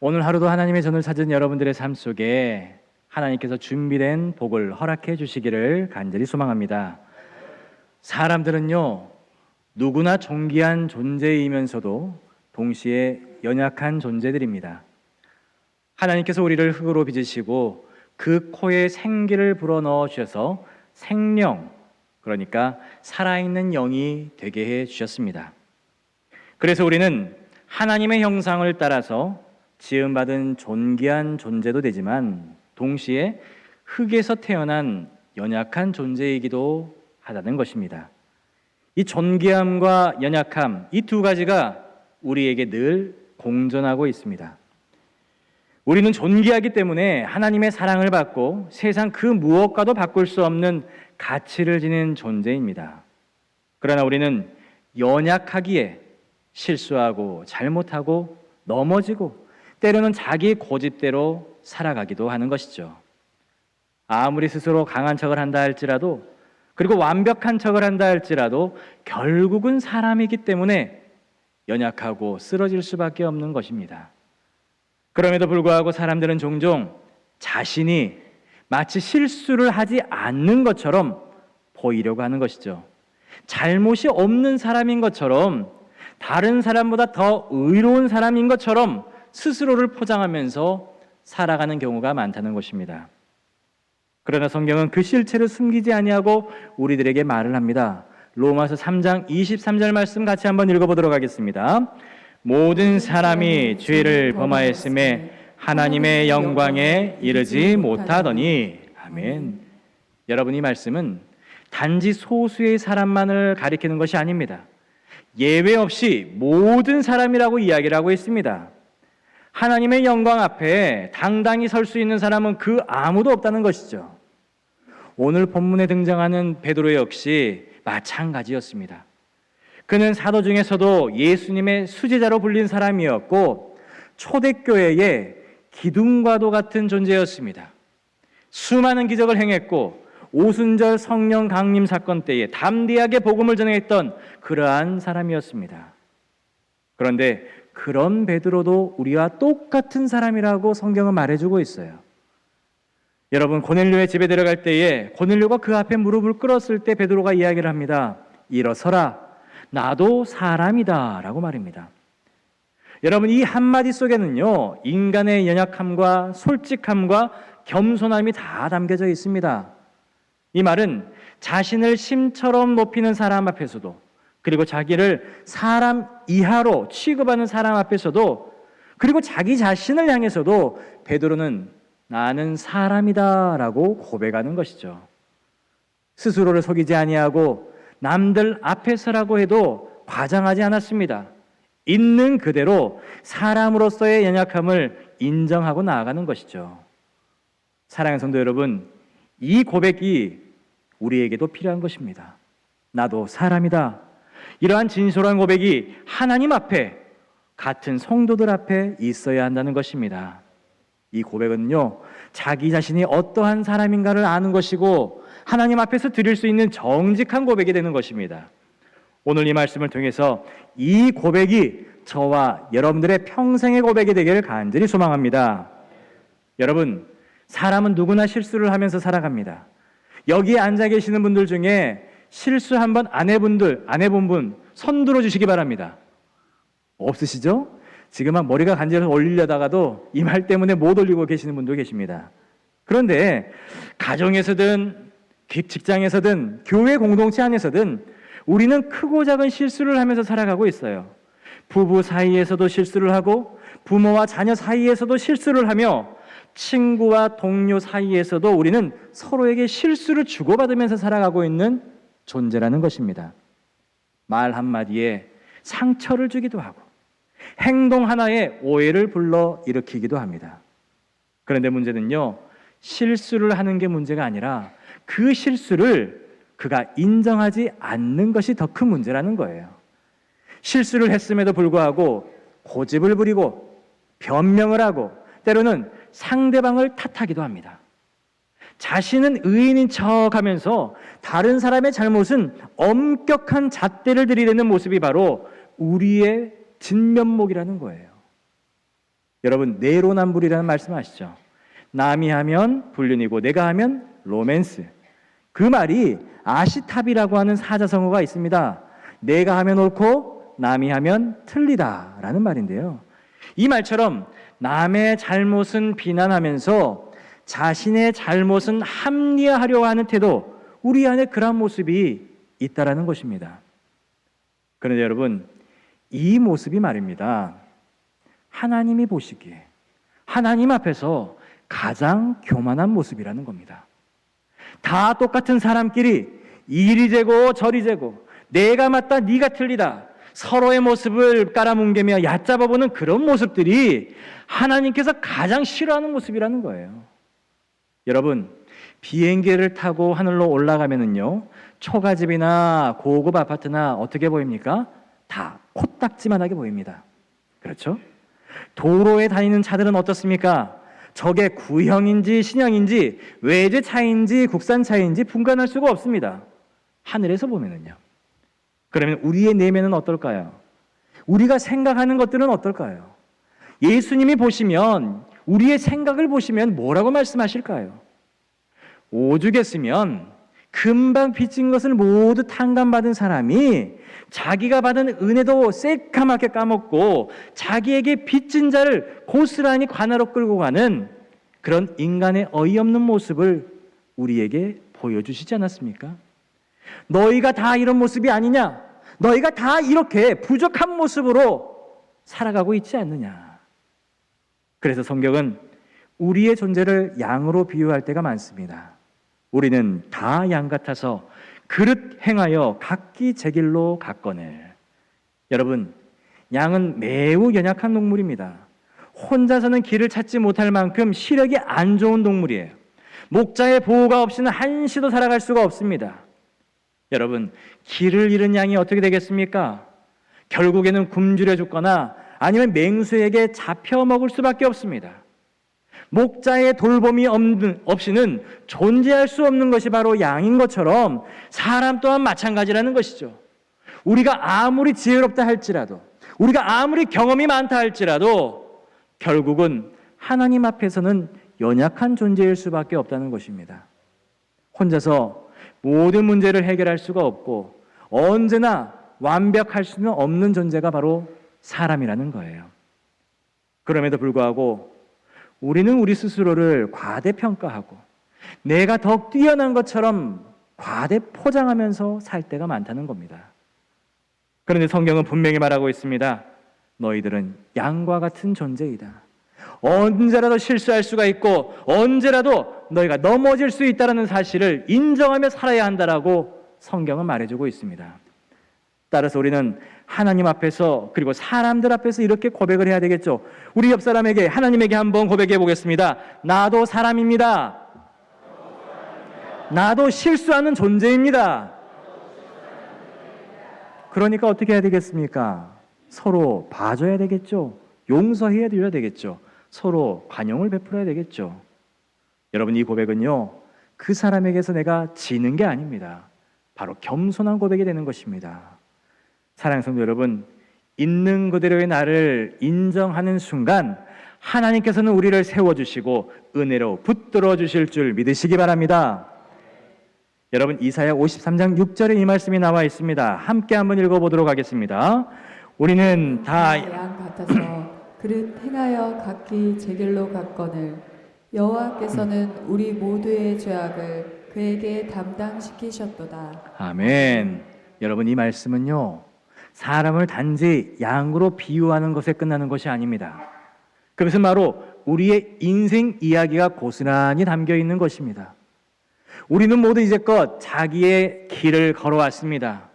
오늘 하루도 하나님의 전을 찾은 여러분들의 삶 속에 하나님께서 준비된 복을 허락해 주시기를 간절히 소망합니다. 사람들은요, 누구나 존귀한 존재이면서도 동시에 연약한 존재들입니다. 하나님께서 우리를 흙으로 빚으시고 그 코에 생기를 불어넣어 주셔서 생명, 그러니까 살아있는 영이 되게 해 주셨습니다. 그래서 우리는 하나님의 형상을 따라서 지음받은 존귀한 존재도 되지만 동시에 흙에서 태어난 연약한 존재이기도 하다는 것입니다. 이 존귀함과 연약함, 이 두 가지가 우리에게 늘 공존하고 있습니다. 우리는 존귀하기 때문에 하나님의 사랑을 받고 세상 그 무엇과도 바꿀 수 없는 가치를 지닌 존재입니다. 그러나 우리는 연약하기에 실수하고 잘못하고 넘어지고 때로는 자기 고집대로 살아가기도 하는 것이죠. 아무리 스스로 강한 척을 한다 할지라도, 그리고 완벽한 척을 한다 할지라도 결국은 사람이기 때문에 연약하고 쓰러질 수밖에 없는 것입니다. 그럼에도 불구하고 사람들은 종종 자신이 마치 실수를 하지 않는 것처럼 보이려고 하는 것이죠. 잘못이 없는 사람인 것처럼, 다른 사람보다 더 의로운 사람인 것처럼 스스로를 포장하면서 살아가는 경우가 많다는 것입니다. 그러나 성경은 그 실체를 숨기지 아니하고 우리들에게 말을 합니다. 로마서 3장 23절 말씀 같이 한번 읽어보도록 하겠습니다. 모든 사람이 죄를 범하였음에 하나님의 영광에 이르지 못하더니. 아멘. 여러분, 이 말씀은 단지 소수의 사람만을 가리키는 것이 아닙니다. 예외 없이 모든 사람이라고 이야기를 하고 있습니다. 하나님의 영광 앞에 당당히 설 수 있는 사람은 그 아무도 없다는 것이죠. 오늘 본문에 등장하는 베드로 역시 마찬가지였습니다. 그는 사도 중에서도 예수님의 수제자로 불린 사람이었고 초대교회의 기둥과도 같은 존재였습니다. 수많은 기적을 행했고 오순절 성령 강림 사건 때에 담대하게 복음을 전했던 그러한 사람이었습니다. 그런데 그런 베드로도 우리와 똑같은 사람이라고 성경은 말해주고 있어요. 여러분, 고넬료의 집에 들어갈 때에 고넬료가 그 앞에 무릎을 꿇었을 때 베드로가 이야기를 합니다. 일어서라, 나도 사람이다 라고 말입니다. 여러분, 이 한마디 속에는요, 인간의 연약함과 솔직함과 겸손함이 다 담겨져 있습니다. 이 말은 자신을 심처럼 높이는 사람 앞에서도, 그리고 자기를 사람 이하로 취급하는 사람 앞에서도, 그리고 자기 자신을 향해서도 베드로는 나는 사람이다 라고 고백하는 것이죠. 스스로를 속이지 아니하고 남들 앞에서라고 해도 과장하지 않았습니다. 있는 그대로 사람으로서의 연약함을 인정하고 나아가는 것이죠. 사랑하는 성도 여러분, 이 고백이 우리에게도 필요한 것입니다. 나도 사람이다. 이러한 진솔한 고백이 하나님 앞에, 같은 성도들 앞에 있어야 한다는 것입니다. 이 고백은요, 자기 자신이 어떠한 사람인가를 아는 것이고 하나님 앞에서 드릴 수 있는 정직한 고백이 되는 것입니다. 오늘 이 말씀을 통해서 이 고백이 저와 여러분들의 평생의 고백이 되기를 간절히 소망합니다. 여러분, 사람은 누구나 실수를 하면서 살아갑니다. 여기에 앉아 계시는 분들 중에 실수 한번 안 해본 분 손 들어주시기 바랍니다. 없으시죠? 지금 막 머리가 간지러서 올리려다가도 이 말 때문에 못 올리고 계시는 분도 계십니다. 그런데 가정에서든 직장에서든 교회 공동체 안에서든 우리는 크고 작은 실수를 하면서 살아가고 있어요. 부부 사이에서도 실수를 하고 부모와 자녀 사이에서도 실수를 하며 친구와 동료 사이에서도 우리는 서로에게 실수를 주고받으면서 살아가고 있는 존재라는 것입니다. 말 한마디에 상처를 주기도 하고 행동 하나에 오해를 불러일으키기도 합니다. 그런데 문제는요, 실수를 하는 게 문제가 아니라 그 실수를 그가 인정하지 않는 것이 더 큰 문제라는 거예요. 실수를 했음에도 불구하고 고집을 부리고 변명을 하고 때로는 상대방을 탓하기도 합니다. 자신은 의인인 척하면서 다른 사람의 잘못은 엄격한 잣대를 들이대는 모습이 바로 우리의 진면목이라는 거예요. 여러분, 내로남불이라는 말씀 아시죠? 남이 하면 불륜이고 내가 하면 로맨스. 그 말이 아시탑이라고 하는 사자성어가 있습니다. 내가 하면 옳고 남이 하면 틀리다라는 말인데요. 이 말처럼 남의 잘못은 비난하면서 자신의 잘못은 합리화하려고 하는 태도, 우리 안에 그런 모습이 있다라는 것입니다. 그런데 여러분, 이 모습이 말입니다, 하나님이 보시기에 하나님 앞에서 가장 교만한 모습이라는 겁니다. 다 똑같은 사람끼리 이리 재고 저리 재고 내가 맞다 네가 틀리다 서로의 모습을 깔아뭉개며 얕잡아보는 그런 모습들이 하나님께서 가장 싫어하는 모습이라는 거예요. 여러분, 비행기를 타고 하늘로 올라가면은요, 초가집이나 고급 아파트나 어떻게 보입니까? 다 코딱지만하게 보입니다. 그렇죠? 도로에 다니는 차들은 어떻습니까? 저게 구형인지 신형인지 외제차인지 국산차인지 분간할 수가 없습니다. 하늘에서 보면은요. 그러면 우리의 내면은 어떨까요? 우리가 생각하는 것들은 어떨까요? 예수님이 보시면, 우리의 생각을 보시면 뭐라고 말씀하실까요? 오죽했으면 금방 빚진 것을 모두 탕감받은 사람이 자기가 받은 은혜도 새까맣게 까먹고 자기에게 빚진 자를 고스란히 관하로 끌고 가는 그런 인간의 어이없는 모습을 우리에게 보여주시지 않았습니까? 너희가 다 이런 모습이 아니냐? 너희가 다 이렇게 부족한 모습으로 살아가고 있지 않느냐? 그래서 성경은 우리의 존재를 양으로 비유할 때가 많습니다. 우리는 다 양 같아서 그릇 행하여 각기 제 길로 갔거늘. 여러분, 양은 매우 연약한 동물입니다. 혼자서는 길을 찾지 못할 만큼 시력이 안 좋은 동물이에요. 목자의 보호가 없이는 한시도 살아갈 수가 없습니다. 여러분, 길을 잃은 양이 어떻게 되겠습니까? 결국에는 굶주려 죽거나 아니면 맹수에게 잡혀 먹을 수밖에 없습니다. 목자의 돌봄이 없이는 존재할 수 없는 것이 바로 양인 것처럼 사람 또한 마찬가지라는 것이죠. 우리가 아무리 지혜롭다 할지라도, 우리가 아무리 경험이 많다 할지라도 결국은 하나님 앞에서는 연약한 존재일 수밖에 없다는 것입니다. 혼자서 모든 문제를 해결할 수가 없고 언제나 완벽할 수는 없는 존재가 바로 사람이라는 거예요. 그럼에도 불구하고 우리는 우리 스스로를 과대평가하고 내가 더 뛰어난 것처럼 과대 포장하면서 살 때가 많다는 겁니다. 그런데 성경은 분명히 말하고 있습니다. 너희들은 양과 같은 존재이다. 언제라도 실수할 수가 있고 언제라도 너희가 넘어질 수 있다는 사실을 인정하며 살아야 한다라고 성경은 말해주고 있습니다. 따라서 우리는 하나님 앞에서 그리고 사람들 앞에서 이렇게 고백을 해야 되겠죠. 우리 옆 사람에게, 하나님에게 한번 고백해 보겠습니다. 나도 사람입니다. 나도 실수하는 존재입니다. 그러니까 어떻게 해야 되겠습니까? 서로 봐줘야 되겠죠. 용서해야 되겠죠. 서로 관용을 베풀어야 되겠죠. 여러분, 이 고백은요, 그 사람에게서 내가 지는 게 아닙니다. 바로 겸손한 고백이 되는 것입니다. 사랑하는 성도 여러분, 있는 그대로의 나를 인정하는 순간 하나님께서는 우리를 세워주시고 은혜로 붙들어 주실 줄 믿으시기 바랍니다. 여러분, 이사야 53장 6절에 이 말씀이 나와 있습니다. 함께 한번 읽어보도록 하겠습니다. 우리는 다 양 같아서 그릇 행하여 각기 제 길로 갔거늘 여호와께서는 우리 모두의 죄악을 그에게 담당시키셨도다. 아멘. 여러분, 이 말씀은요, 사람을 단지 양으로 비유하는 것에 끝나는 것이 아닙니다. 그것은 바로 우리의 인생 이야기가 고스란히 담겨 있는 것입니다. 우리는 모두 이제껏 자기의 길을 걸어왔습니다.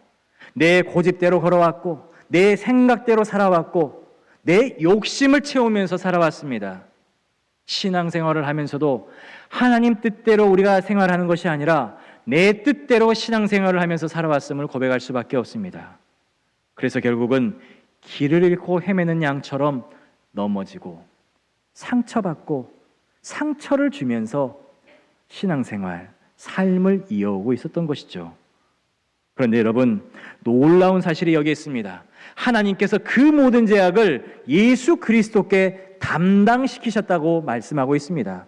내 고집대로 걸어왔고 내 생각대로 살아왔고 내 욕심을 채우면서 살아왔습니다. 신앙생활을 하면서도 하나님 뜻대로 우리가 생활하는 것이 아니라 내 뜻대로 신앙생활을 하면서 살아왔음을 고백할 수밖에 없습니다. 그래서 결국은 길을 잃고 헤매는 양처럼 넘어지고 상처받고 상처를 주면서 신앙생활, 삶을 이어오고 있었던 것이죠. 그런데 여러분, 놀라운 사실이 여기 있습니다. 하나님께서 그 모든 죄악을 예수 그리스도께 담당시키셨다고 말씀하고 있습니다.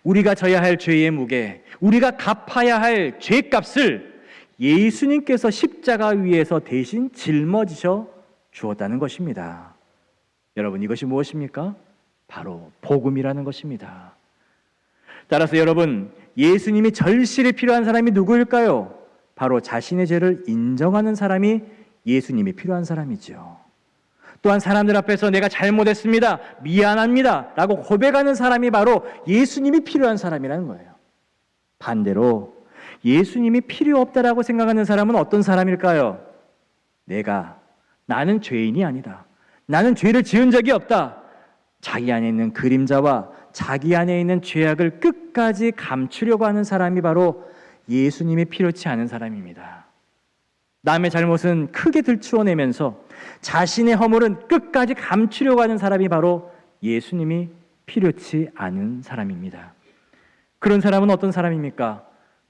우리가 져야 할 죄의 무게, 우리가 갚아야 할 죄값을 예수님께서 십자가 위에서 대신 짊어지셔 주었다는 것입니다. 여러분, 이것이 무엇입니까? 바로 복음이라는 것입니다. 따라서 여러분, 예수님이 절실히 필요한 사람이 누구일까요? 바로 자신의 죄를 인정하는 사람이 예수님이 필요한 사람이죠. 또한 사람들 앞에서 내가 잘못했습니다, 미안합니다 라고 고백하는 사람이 바로 예수님이 필요한 사람이라는 거예요. 반대로 예수님이 필요 없다라고 생각하는 사람은 어떤 사람일까요? 나는 죄인이 아니다, 나는 죄를 지은 적이 없다, 자기 안에 있는 그림자와 자기 안에 있는 죄악을 끝까지 감추려고 하는 사람이 바로 예수님이 필요치 않은 사람입니다. 남의 잘못은 크게 들추어내면서 자신의 허물은 끝까지 감추려고 하는 사람이 바로 예수님이 필요치 않은 사람입니다. 그런 사람은 어떤 사람입니까?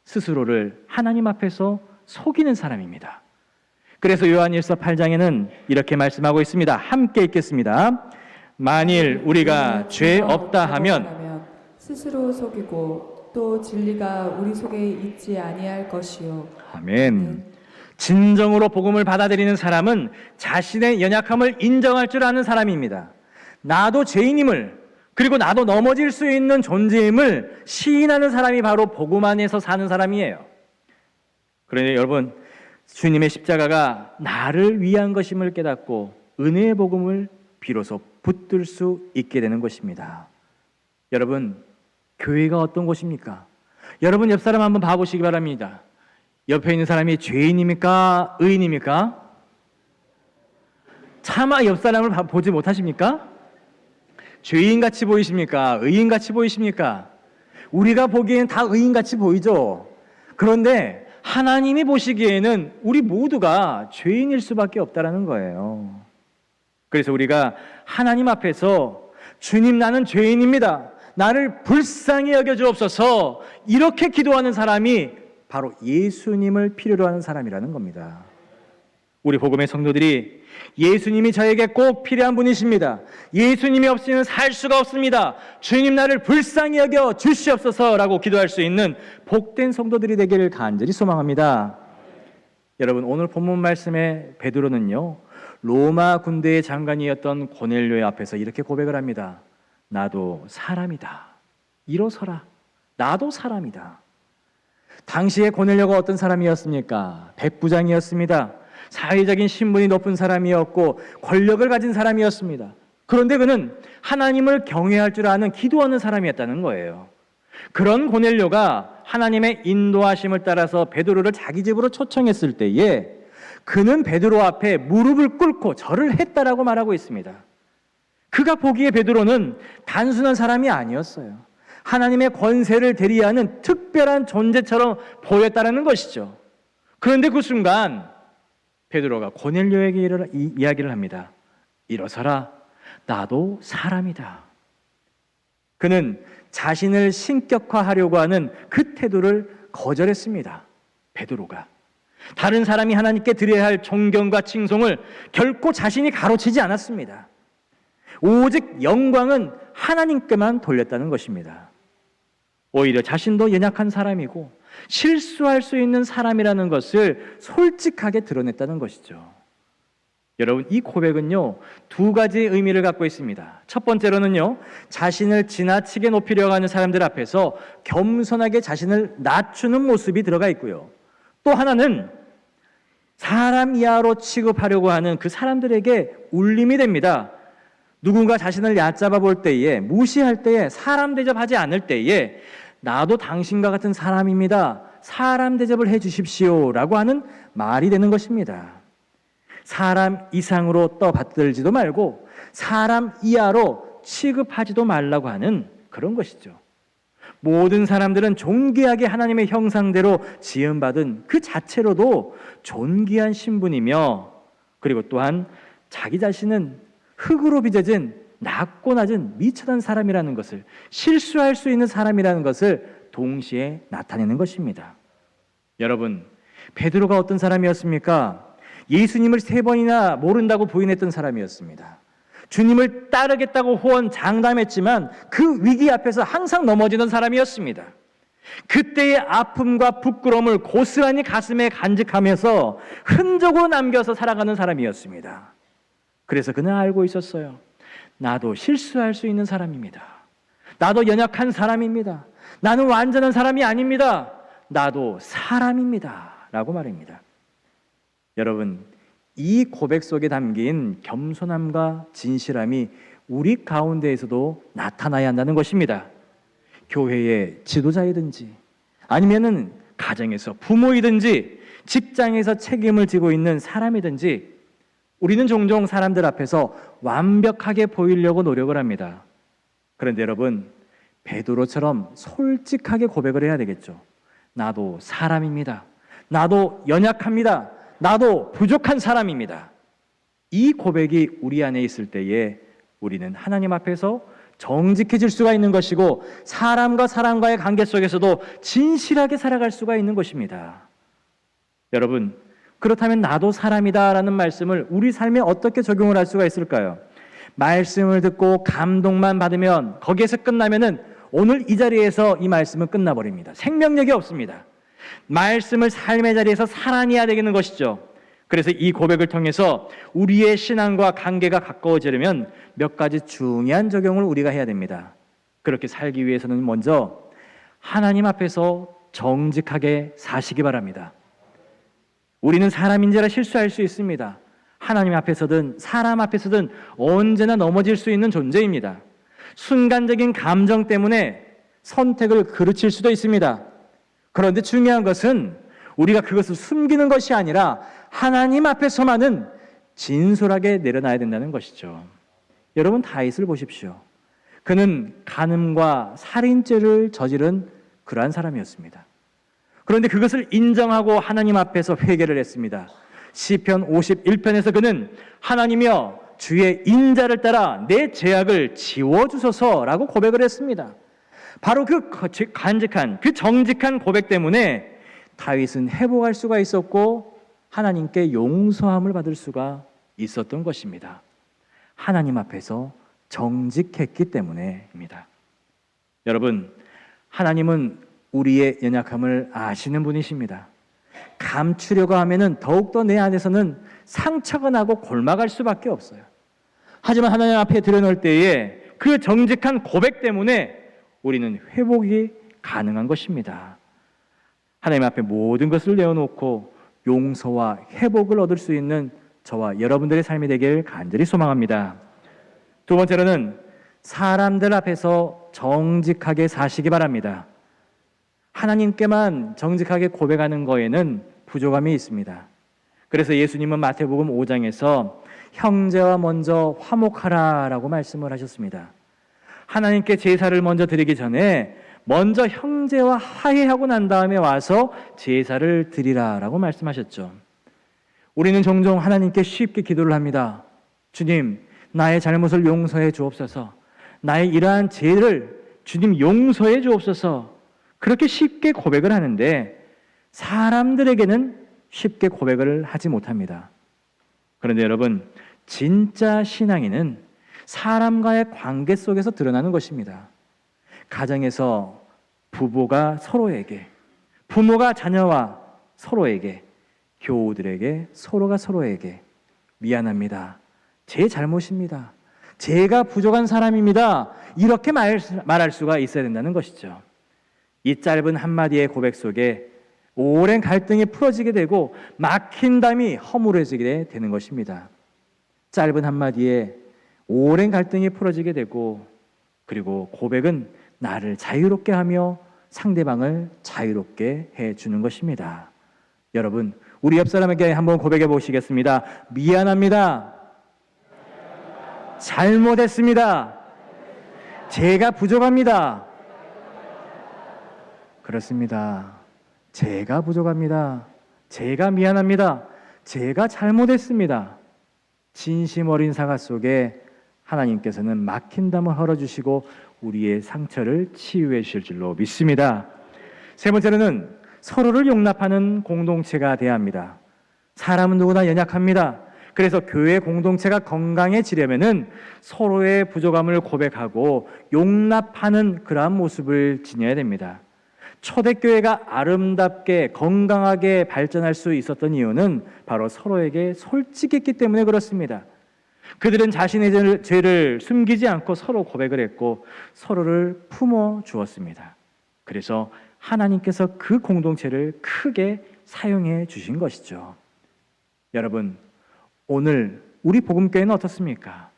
스스로를 하나님 앞에서 속이는 사람입니다. 그래서 요한일서 8장에는 이렇게 말씀하고 있습니다. 함께 읽겠습니다. 만일 우리가 죄 없다 하면 스스로 속이고 또 진리가 우리 속에 있지 아니할 것이요. 아멘. 진정으로 복음을 받아들이는 사람은 자신의 연약함을 인정할 줄 아는 사람입니다. 나도 죄인임을, 그리고 나도 넘어질 수 있는 존재임을 시인하는 사람이 바로 복음 안에서 사는 사람이에요. 그런데 여러분, 주님의 십자가가 나를 위한 것임을 깨닫고 은혜의 복음을 비로소 붙들 수 있게 되는 것입니다. 여러분, 교회가 어떤 곳입니까? 여러분 옆 사람 한번 봐보시기 바랍니다. 옆에 있는 사람이 죄인입니까? 의인입니까? 차마 옆 사람을 보지 못하십니까? 죄인같이 보이십니까? 의인같이 보이십니까? 우리가 보기에는 다 의인같이 보이죠. 그런데 하나님이 보시기에는 우리 모두가 죄인일 수밖에 없다는 거예요. 그래서 우리가 하나님 앞에서 주님, 나는 죄인입니다, 나를 불쌍히 여겨주옵소서, 이렇게 기도하는 사람이 바로 예수님을 필요로 하는 사람이라는 겁니다. 우리 복음의 성도들이 예수님이 저에게 꼭 필요한 분이십니다, 예수님이 없이는 살 수가 없습니다, 주님 나를 불쌍히 여겨 주시옵소서라고 기도할 수 있는 복된 성도들이 되기를 간절히 소망합니다. 여러분, 오늘 본문 말씀의 베드로는요, 로마 군대의 장관이었던 고넬료의 앞에서 이렇게 고백을 합니다. 나도 사람이다, 일어서라, 나도 사람이다. 당시에 고넬료가 어떤 사람이었습니까? 백부장이었습니다. 사회적인 신분이 높은 사람이었고 권력을 가진 사람이었습니다. 그런데 그는 하나님을 경외할 줄 아는 기도하는 사람이었다는 거예요. 그런 고넬료가 하나님의 인도하심을 따라서 베드로를 자기 집으로 초청했을 때에 그는 베드로 앞에 무릎을 꿇고 절을 했다라고 말하고 있습니다. 그가 보기에 베드로는 단순한 사람이 아니었어요. 하나님의 권세를 대리하는 특별한 존재처럼 보였다는 것이죠. 그런데 그 순간 베드로가 고넬료에게 이야기를 합니다. 일어서라, 나도 사람이다. 그는 자신을 신격화하려고 하는 그 태도를 거절했습니다. 베드로가 다른 사람이 하나님께 드려야 할 존경과 칭송을 결코 자신이 가로채지 않았습니다. 오직 영광은 하나님께만 돌렸다는 것입니다. 오히려 자신도 연약한 사람이고 실수할 수 있는 사람이라는 것을 솔직하게 드러냈다는 것이죠. 여러분, 이 고백은요, 두 가지 의미를 갖고 있습니다. 첫 번째로는요, 자신을 지나치게 높이려고 하는 사람들 앞에서 겸손하게 자신을 낮추는 모습이 들어가 있고요. 또 하나는 사람 이하로 취급하려고 하는 그 사람들에게 울림이 됩니다. 누군가 자신을 얕잡아 볼 때에, 무시할 때에, 사람 대접하지 않을 때에 나도 당신과 같은 사람입니다, 사람 대접을 해 주십시오 라고 하는 말이 되는 것입니다. 사람 이상으로 떠받들지도 말고 사람 이하로 취급하지도 말라고 하는 그런 것이죠. 모든 사람들은 존귀하게 하나님의 형상대로 지음받은 그 자체로도 존귀한 신분이며, 그리고 또한 자기 자신은 흙으로 빚어진 낮고 낮은 미천한 사람이라는 것을, 실수할 수 있는 사람이라는 것을 동시에 나타내는 것입니다. 여러분, 베드로가 어떤 사람이었습니까? 예수님을 3번이나 모른다고 부인했던 사람이었습니다. 주님을 따르겠다고 호언장담했지만 그 위기 앞에서 항상 넘어지는 사람이었습니다. 그때의 아픔과 부끄러움을 고스란히 가슴에 간직하면서 흔적으로 남겨서 살아가는 사람이었습니다. 그래서 그는 알고 있었어요. 나도 실수할 수 있는 사람입니다. 나도 연약한 사람입니다. 나는 완전한 사람이 아닙니다. 나도 사람입니다. 라고 말입니다. 여러분, 이 고백 속에 담긴 겸손함과 진실함이 우리 가운데에서도 나타나야 한다는 것입니다. 교회의 지도자이든지 아니면은 가정에서 부모이든지 직장에서 책임을 지고 있는 사람이든지 우리는 종종 사람들 앞에서 완벽하게 보이려고 노력을 합니다. 그런데 여러분, 베드로처럼 솔직하게 고백을 해야 되겠죠. 나도 사람입니다. 나도 연약합니다. 나도 부족한 사람입니다. 이 고백이 우리 안에 있을 때에 우리는 하나님 앞에서 정직해질 수가 있는 것이고 사람과 사람과의 관계 속에서도 진실하게 살아갈 수가 있는 것입니다. 여러분, 그렇다면 나도 사람이다라는 말씀을 우리 삶에 어떻게 적용을 할 수가 있을까요? 말씀을 듣고 감동만 받으면 거기에서 끝나면은 오늘 이 자리에서 이 말씀은 끝나버립니다. 생명력이 없습니다. 말씀을 삶의 자리에서 살아내야 되는 것이죠. 그래서 이 고백을 통해서 우리의 신앙과 관계가 가까워지려면 몇 가지 중요한 적용을 우리가 해야 됩니다. 그렇게 살기 위해서는 먼저 하나님 앞에서 정직하게 사시기 바랍니다. 우리는 사람인지라 실수할 수 있습니다. 하나님 앞에서든 사람 앞에서든 언제나 넘어질 수 있는 존재입니다. 순간적인 감정 때문에 선택을 그르칠 수도 있습니다. 그런데 중요한 것은 우리가 그것을 숨기는 것이 아니라 하나님 앞에서만은 진솔하게 내려놔야 된다는 것이죠. 여러분, 다윗을 보십시오. 그는 간음과 살인죄를 저지른 그러한 사람이었습니다. 그런데 그것을 인정하고 하나님 앞에서 회개를 했습니다. 시편 51편에서 그는 하나님이여 주의 인자를 따라 내 죄악을 지워주소서라고 고백을 했습니다. 바로 그 간직한, 그 정직한 고백 때문에 다윗은 회복할 수가 있었고 하나님께 용서함을 받을 수가 있었던 것입니다. 하나님 앞에서 정직했기 때문에입니다. 여러분, 하나님은 우리의 연약함을 아시는 분이십니다. 감추려고 하면은 더욱더 내 안에서는 상처가 나고 골마갈 수밖에 없어요. 하지만 하나님 앞에 드러낼 때에 그 정직한 고백 때문에 우리는 회복이 가능한 것입니다. 하나님 앞에 모든 것을 내어놓고 용서와 회복을 얻을 수 있는 저와 여러분들의 삶이 되길 간절히 소망합니다. 두 번째로는 사람들 앞에서 정직하게 사시기 바랍니다. 하나님께만 정직하게 고백하는 거에는 부족함이 있습니다. 그래서 예수님은 마태복음 5장에서 형제와 먼저 화목하라라고 말씀을 하셨습니다. 하나님께 제사를 먼저 드리기 전에 먼저 형제와 화해하고 난 다음에 와서 제사를 드리라라고 말씀하셨죠. 우리는 종종 하나님께 쉽게 기도를 합니다. 주님, 나의 잘못을 용서해 주옵소서. 나의 이러한 죄를 주님 용서해 주옵소서. 그렇게 쉽게 고백을 하는데 사람들에게는 쉽게 고백을 하지 못합니다. 그런데 여러분, 진짜 신앙인은 사람과의 관계 속에서 드러나는 것입니다. 가정에서 부부가 서로에게, 부모가 자녀와 서로에게, 교우들에게 서로가 서로에게 미안합니다. 제 잘못입니다. 제가 부족한 사람입니다. 이렇게 말할 수가 있어야 된다는 것이죠. 이 짧은 한마디의 고백 속에 오랜 갈등이 풀어지게 되고 막힌 담이 허물어지게 되는 것입니다. 짧은 한마디에 오랜 갈등이 풀어지게 되고 그리고 고백은 나를 자유롭게 하며 상대방을 자유롭게 해주는 것입니다. 여러분, 우리 옆 사람에게 한번 고백해 보시겠습니다. 미안합니다. 잘못했습니다. 제가 부족합니다. 그렇습니다. 제가 부족합니다. 제가 미안합니다. 제가 잘못했습니다. 진심 어린 사과 속에 하나님께서는 막힌 담을 헐어주시고 우리의 상처를 치유해 주실 줄로 믿습니다. 세 번째로는 서로를 용납하는 공동체가 돼야 합니다. 사람은 누구나 연약합니다. 그래서 교회 공동체가 건강해지려면은 서로의 부족함을 고백하고 용납하는 그러한 모습을 지녀야 됩니다. 초대교회가 아름답게 건강하게 발전할 수 있었던 이유는 바로 서로에게 솔직했기 때문에 그렇습니다. 그들은 자신의 죄를 숨기지 않고 서로 고백을 했고 서로를 품어 주었습니다. 그래서 하나님께서 그 공동체를 크게 사용해 주신 것이죠. 여러분, 오늘 우리 복음교회는 어떻습니까?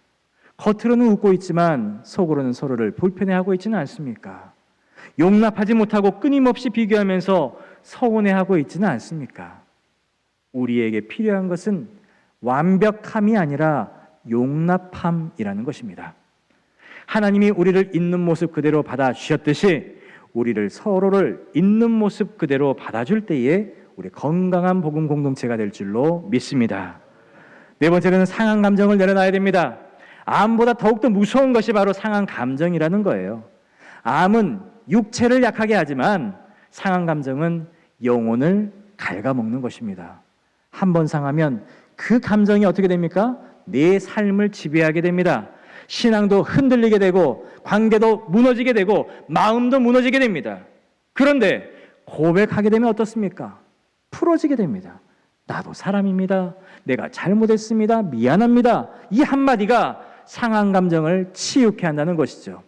겉으로는 웃고 있지만 속으로는 서로를 불편해하고 있지는 않습니까? 용납하지 못하고 끊임없이 비교하면서 서운해하고 있지는 않습니까? 우리에게 필요한 것은 완벽함이 아니라 용납함이라는 것입니다. 하나님이 우리를 있는 모습 그대로 받아주셨듯이 우리를 서로를 있는 모습 그대로 받아줄 때에 우리 건강한 복음 공동체가 될 줄로 믿습니다. 네 번째는 상한 감정을 내려놔야 됩니다. 암보다 더욱더 무서운 것이 바로 상한 감정이라는 거예요. 암은 육체를 약하게 하지만 상한 감정은 영혼을 갉아먹는 것입니다. 한 번 상하면 그 감정이 어떻게 됩니까? 내 삶을 지배하게 됩니다. 신앙도 흔들리게 되고 관계도 무너지게 되고 마음도 무너지게 됩니다. 그런데 고백하게 되면 어떻습니까? 풀어지게 됩니다. 나도 사람입니다. 내가 잘못했습니다. 미안합니다. 이 한마디가 상한 감정을 치유케 한다는 것이죠.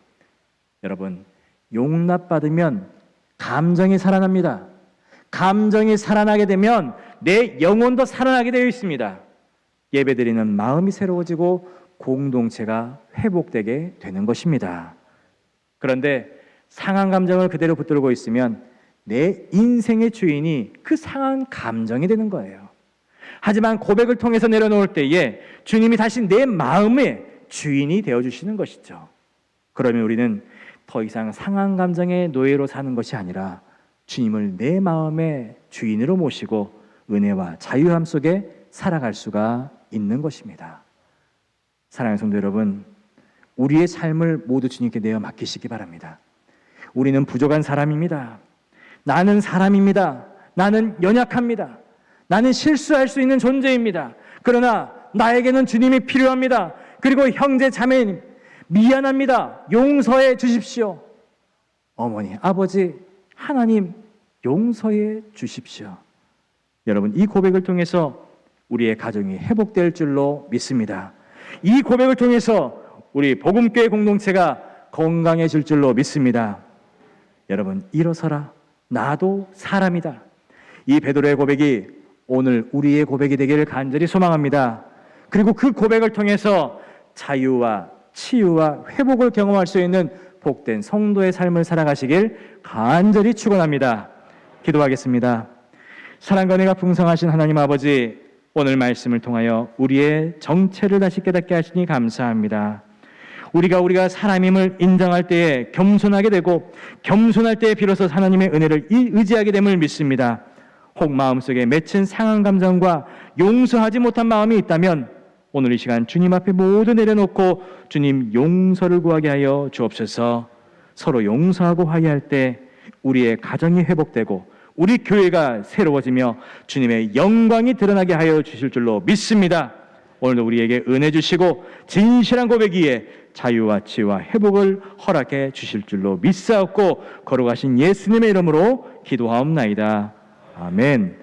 여러분, 용납받으면 감정이 살아납니다. 감정이 살아나게 되면 내 영혼도 살아나게 되어 있습니다. 예배드리는 마음이 새로워지고 공동체가 회복되게 되는 것입니다. 그런데 상한 감정을 그대로 붙들고 있으면 내 인생의 주인이 그 상한 감정이 되는 거예요. 하지만 고백을 통해서 내려놓을 때에 주님이 다시 내 마음의 주인이 되어주시는 것이죠. 그러면 우리는 더 이상 상한 감정의 노예로 사는 것이 아니라 주님을 내 마음의 주인으로 모시고 은혜와 자유함 속에 살아갈 수가 있는 것입니다. 사랑하는 성도 여러분, 우리의 삶을 모두 주님께 내어 맡기시기 바랍니다. 우리는 부족한 사람입니다. 나는 사람입니다. 나는 연약합니다. 나는 실수할 수 있는 존재입니다. 그러나 나에게는 주님이 필요합니다. 그리고 형제 자매님, 미안합니다. 용서해 주십시오. 어머니, 아버지, 하나님 용서해 주십시오. 여러분, 이 고백을 통해서 우리의 가정이 회복될 줄로 믿습니다. 이 고백을 통해서 우리 복음교회 공동체가 건강해질 줄로 믿습니다. 여러분, 일어서라. 나도 사람이다. 이 베드로의 고백이 오늘 우리의 고백이 되기를 간절히 소망합니다. 그리고 그 고백을 통해서 자유와 치유와 회복을 경험할 수 있는 복된 성도의 삶을 살아가시길 간절히 축원합니다. 기도하겠습니다. 사랑과 은혜가 풍성하신 하나님 아버지, 오늘 말씀을 통하여 우리의 정체를 다시 깨닫게 하시니 감사합니다. 우리가 사람임을 인정할 때에 겸손하게 되고 겸손할 때에 비로소 하나님의 은혜를 의지하게 됨을 믿습니다. 혹 마음속에 맺힌 상한 감정과 용서하지 못한 마음이 있다면 오늘 이 시간 주님 앞에 모두 내려놓고 주님 용서를 구하게 하여 주옵소서. 서로 용서하고 화해할 때 우리의 가정이 회복되고 우리 교회가 새로워지며 주님의 영광이 드러나게 하여 주실 줄로 믿습니다. 오늘도 우리에게 은혜 주시고 진실한 고백 위에 자유와 치유와 회복을 허락해 주실 줄로 믿사옵고 거룩하신 예수님의 이름으로 기도하옵나이다. 아멘.